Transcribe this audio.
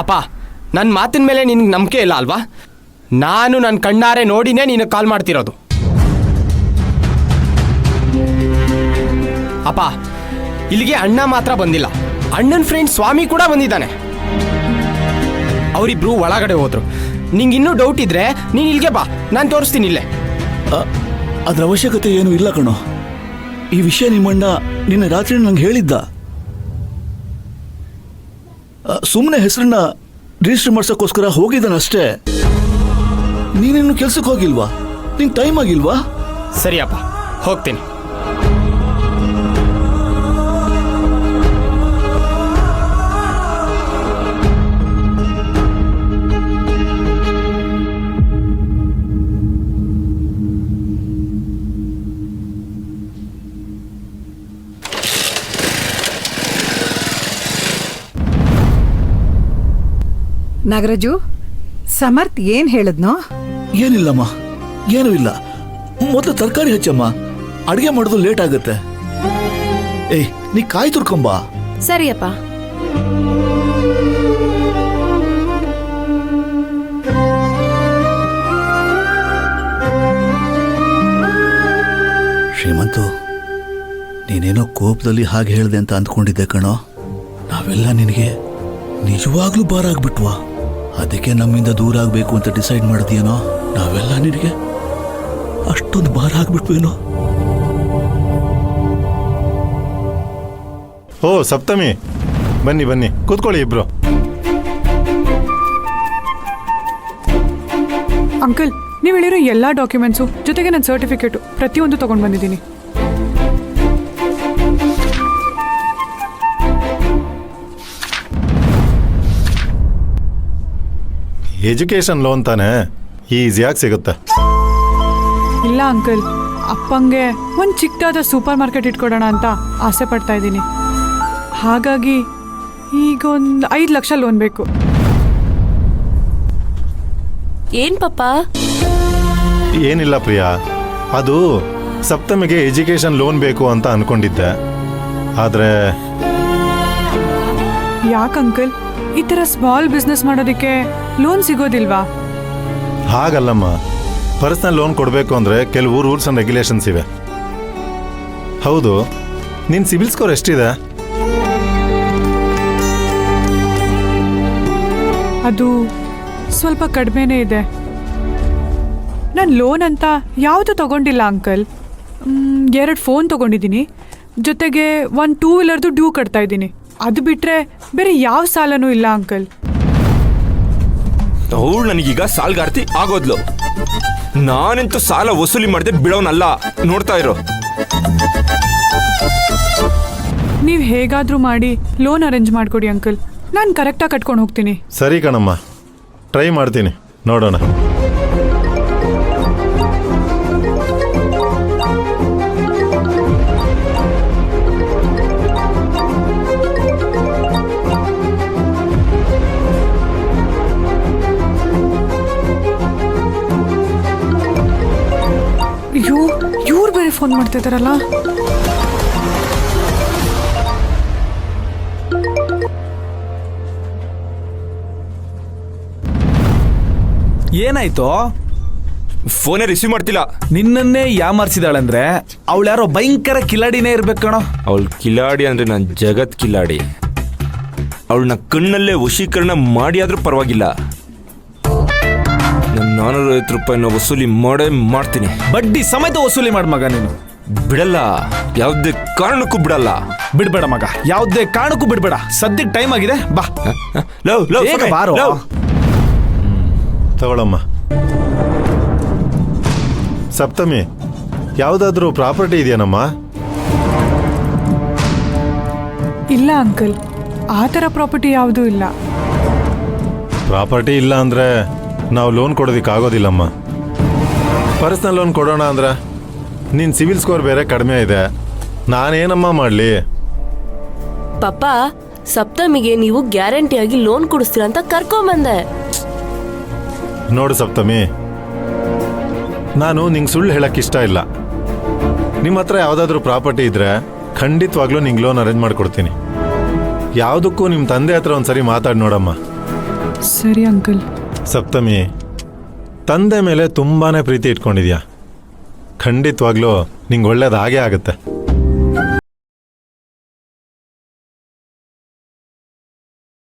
ಅಪ್ಪ, ನನ್ನ ಮಾತಿನ ಮೇಲೆ ನಿನಗೆ ನಂಬಿಕೆ ಇಲ್ಲ ಅಲ್ವಾ? ನಾನು ನನ್ನ ಕಣ್ಣಾರೆ ನೋಡಿನೇ ನಿನಗೆ ಕಾಲ್ ಮಾಡ್ತಿರೋದು. ಅಪ್ಪ, ಇಲ್ಲಿಗೆ ಅಣ್ಣ ಮಾತ್ರ ಬಂದಿಲ್ಲ, ಅಣ್ಣನ ಫ್ರೆಂಡ್ ಸ್ವಾಮಿ ಕೂಡ ಬಂದಿದ್ದಾನೆ. ಅವರಿಬ್ರು ಒಳಗಡೆ ಹೋದ್ರು. ನಿಂಗೆ ಇನ್ನೂ ಡೌಟ್ ಇದ್ರೆ ನೀನು ಇಲ್ಲಿಗೆ ಬಾ, ನಾನು ತೋರಿಸ್ತೀನಿ ಇಲ್ಲೇ. ಅದ್ರ ಅವಶ್ಯಕತೆ ಏನೂ ಇಲ್ಲ ಕಣೋ. ಈ ವಿಷಯ ನಿಮ್ಮಣ್ಣ ನಿನ್ನೆ ರಾತ್ರಿ ನಂಗೆ ಹೇಳಿದ್ದ. ಸುಮ್ಮನೆ ಹೆಸರನ್ನ ರಿಜಿಸ್ಟರ್ ಮಾಡ್ಸೋಕ್ಕೋಸ್ಕರ ಹೋಗಿದ್ದಾನಷ್ಟೇ. ನೀನಿನ್ನು ಕೆಲ್ಸಕ್ಕೆ ಹೋಗಿಲ್ವಾ? ನಿಂಗೆ ಟೈಮ್ ಆಗಿಲ್ವಾ? ಸರಿಯಪ್ಪ, ಹೋಗ್ತೀನಿ. ನಾಗರಾಜು, ಸಮರ್ಥ್ ಏನ್ ಹೇಳಿದ್ನೋ? ಏನಿಲ್ಲಮ್ಮ, ಏನೂ ಇಲ್ಲ. ಮೊದಲು ತರಕಾರಿ ಹಚ್ಚಮ್ಮ, ಅಡುಗೆ ಮಾಡೋದು ಲೇಟ್ ಆಗುತ್ತೆ. ಏಯ್, ನೀ ಕಾಯಿ ತುರ್ಕೊಂಬಾ. ಸರಿಯಪ್ಪ. ಶ್ರೀಮಂತು, ನೀನೇನೋ ಕೋಪದಲ್ಲಿ ಹಾಗೆ ಹೇಳಿದೆ ಅಂತ ಅಂದ್ಕೊಂಡಿದ್ದೆ ಕಣೋ. ನಾವೆಲ್ಲ ನಿನಗೆ ನಿಜವಾಗ್ಲೂ ಭಾರ ಆಗ್ಬಿಟ್ವಾ? ಅದಕ್ಕೆ ನಮ್ಮಿಂದ ದೂರ ಆಗಬೇಕು ಅಂತ ಡಿಸೈಡ್ ಮಾಡಿದ್ಯೇನೋ? ನಾವೆಲ್ಲ ನಿನಗೆ ಅಷ್ಟೊಂದು ಭಾರ ಆಗ್ಬಿಟ್ವೇನೋ? ಓ ಸಪ್ತಮಿ, ಬನ್ನಿ ಬನ್ನಿ, ಕೂತ್ಕೊಳ್ಳಿ ಇಬ್ರು. ಅಂಕಲ್, ನೀವು ಹೇಳಿರೋ ಎಲ್ಲ ಡಾಕ್ಯುಮೆಂಟ್ಸು ಜೊತೆಗೆ ನನ್ನ ಸರ್ಟಿಫಿಕೇಟು ಪ್ರತಿಯೊಂದು ತಗೊಂಡು ಬಂದಿದ್ದೀನಿ. ಎಜುಕೇಷನ್ ಲೋನ್ ತಾನೇ, ಈಸಿಯಾಗಿ ಸಿಗುತ್ತೆ. ಇಲ್ಲ ಅಂಕಲ್, ಅಪ್ಪಂಗೆ ಒಂದು ಚಿಕ್ಕದಾದ ಸೂಪರ್ ಮಾರ್ಕೆಟ್ ಇಟ್ಕೊಡೋಣ ಅಂತ ಆಸೆ ಪಡ್ತಾ ಇದ್ದೀನಿ. ಹಾಗಾಗಿ ಈಗ ಒಂದು 5 ಲಕ್ಷ ಲೋನ್ ಬೇಕು. ಏನ್ ಪಾಪ? ಏನಿಲ್ಲ ಪ್ರಿಯಾ, ಅದು ಸಪ್ತಮಿಗೆ ಎಜುಕೇಷನ್ ಲೋನ್ ಬೇಕು ಅಂತ ಅನ್ಕೊಂಡಿದ್ದೆ. ಆದರೆ ಯಾಕೆ ಅಂಕಲ್, ಈ ಥರ ಸ್ಮಾಲ್ ಬಿಸ್ನೆಸ್ ಮಾಡೋದಕ್ಕೆ ಲೋನ್ ಸಿಗೋದಿಲ್ವಾ? ಹಾಗಲ್ಲಮ್ಮ, ಪರ್ಸನಲ್ ಲೋನ್ ಕೊಡಬೇಕು ಅಂದರೆ ಕೆಲವು ರೂಲ್ಸ್ ಆ್ಯಂಡ್ ರೆಗ್ಯುಲೇಷನ್ಸ್ ಇವೆ. ಹೌದು, ನಿನ್ನ ಸಿಬಿಲ್ ಸ್ಕೋರ್ ಎಷ್ಟಿದೆ? ಅದು ಸ್ವಲ್ಪ ಕಡಿಮೆನೇ ಇದೆ. ನಾನು ಲೋನ್ ಅಂತ ಯಾವುದು ತಗೊಂಡಿಲ್ಲ ಅಂಕಲ್. 2 ಫೋನ್ ತಗೊಂಡಿದ್ದೀನಿ, ಜೊತೆಗೆ 1 2 ವೀಲರ್ದು ಡ್ಯೂ ಕಟ್ತಾ ಇದ್ದೀನಿ. ಅದು ಬಿಟ್ಟರೆ ಬೇರೆ ಯಾವ ಸಾಲನೂ ಇಲ್ಲ ಅಂಕಲ್. ಅವಳು ನನಗೀಗ ಸಾಲ್ಗಾರ್ತಿ ಆಗೋದ್ಲು. ನಾನೆಂತೂ ಸಾಲ ವಸೂಲಿ ಮಾಡದೆ ಬಿಡೋನಲ್ಲ, ನೋಡ್ತಾ ಇರೋ. ನೀವು ಹೇಗಾದರೂ ಮಾಡಿ ಲೋನ್ ಅರೇಂಜ್ ಮಾಡಿಕೊಡಿ ಅಂಕಲ್, ನಾನು ಕರೆಕ್ಟಾಗಿ ಕಟ್ಕೊಂಡು ಹೋಗ್ತೀನಿ. ಸರಿ ಕಣಮ್ಮ, ಟ್ರೈ ಮಾಡ್ತೀನಿ, ನೋಡೋಣ. ಅಯ್ಯೋ, ಇವ್ರು ಬೇರೆ ಫೋನ್ ಮಾಡ್ತಾ ಇದ್ದಾರಲ್ಲ. ಏನಾಯ್ತು? ಫೋನೇ ರಿಸೀವ್ ಮಾಡ್ತಿಲ್ಲ. ನಿನ್ನನ್ನೇ ಯಾಮಾರ್ಸಿದಾಳಂದ್ರೆ ಅವಳು ಯಾರೋ ಭಯಂಕರ ಕಿಲಾಡಿನೇ ಇರ್ಬೇಕು ಕಣೋ. ಅವಳು ಕಿಲಾಡಿ ಅಂದ್ರೆ ನಾನು ಜಗತ್ ಕಿಲಾಡಿ. ಅವಳನ್ನ ಕಣ್ಣಲ್ಲೇ ವಶೀಕರಣ ಮಾಡಿ ಆದ್ರೂ ಪರವಾಗಿಲ್ಲ, ನಾನು 450 ರೂಪಾಯಿನ ವಸೂಲಿ ಮಾಡೇ ಮಾಡ್ತೀನಿ. ಬಡ್ಡಿ ಸಮೇತ ವಸೂಲಿ ಮಾಡ ಮಗ ನೀನು. ಬಿಡಲ್ಲ, ಯಾವುದೇ ಕಾರಣಕ್ಕೂ ಬಿಡಲ್ಲ. ಬಿಡ್ಬೇಡ ಮಗ, ಯಾವುದೇ ಕಾರಣಕ್ಕೂ ಬಿಡ್ಬೇಡ. ಸದ್ಯಕ್ಕೆ ಟೈಮ್ ಆಗಿದೆ, ಬಾ. ಬೇಗ ಬಾರೋ. ತಗೊಳಮ್ಮ. ಸಪ್ತಮಿ, ಯಾವುದಾದ್ರೂ ಪ್ರಾಪರ್ಟಿ ಇದೆಯೇನಮ್ಮ? ಇಲ್ಲ ಅಂಕಲ್, ಆ ಥರ ಪ್ರಾಪರ್ಟಿ ಯಾವುದೂ ಇಲ್ಲ. ಪ್ರಾಪರ್ಟಿ ಇಲ್ಲ ಅಂದರೆ ನಾವು ಲೋನ್ ಕೊಡೋದಕ್ಕಾಗೋದಿಲ್ಲಮ್ಮ. ಪರ್ಸ್ನಲ್ ಲೋನ್ ಕೊಡೋಣ ಅಂದ್ರೆ ನಿನ್ನ ಸಿವಿಲ್ ಸ್ಕೋರ್ ಬೇರೆ ಕಡಿಮೆ ಇದೆ, ನಾನೇನಮ್ಮ ಮಾಡಲಿ? ಪಾಪ, ಸಪ್ತಮಿಗೆ ನೀವು ಗ್ಯಾರಂಟಿಯಾಗಿ ಲೋನ್ ಕೊಡಿಸ್ತೀರ ಅಂತ ಕರ್ಕೊಂಬಂದೆ. ನೋಡು ಸಪ್ತಮಿ, ನಾನು ನಿಂಗೆ ಸುಳ್ಳು ಹೇಳಕ್ಕೆ ಇಷ್ಟ ಇಲ್ಲ. ನಿಮ್ಮ ಹತ್ರ ಯಾವುದಾದ್ರೂ ಪ್ರಾಪರ್ಟಿ ಇದ್ರೆ ಖಂಡಿತವಾಗ್ಲೂ ನಿಂಗೆ ಲೋನ್ ಅರೇಂಜ್ ಮಾಡಿಕೊಡ್ತೀನಿ. ಯಾವುದಕ್ಕೂ ನಿಮ್ಮ ತಂದೆ ಹತ್ರ ಒಂದ್ಸರಿ ಮಾತಾಡಿ ನೋಡಮ್ಮ. ಸರಿ ಅಂಕಲ್. ಸಪ್ತಮಿ, ತಂದೆ ಮೇಲೆ ತುಂಬಾನೇ ಪ್ರೀತಿ ಇಟ್ಕೊಂಡಿದ್ಯಾ. ಖಂಡಿತವಾಗ್ಲೂ ನಿಂಗೆ ಒಳ್ಳೇದು ಹಾಗೇ ಆಗುತ್ತೆ.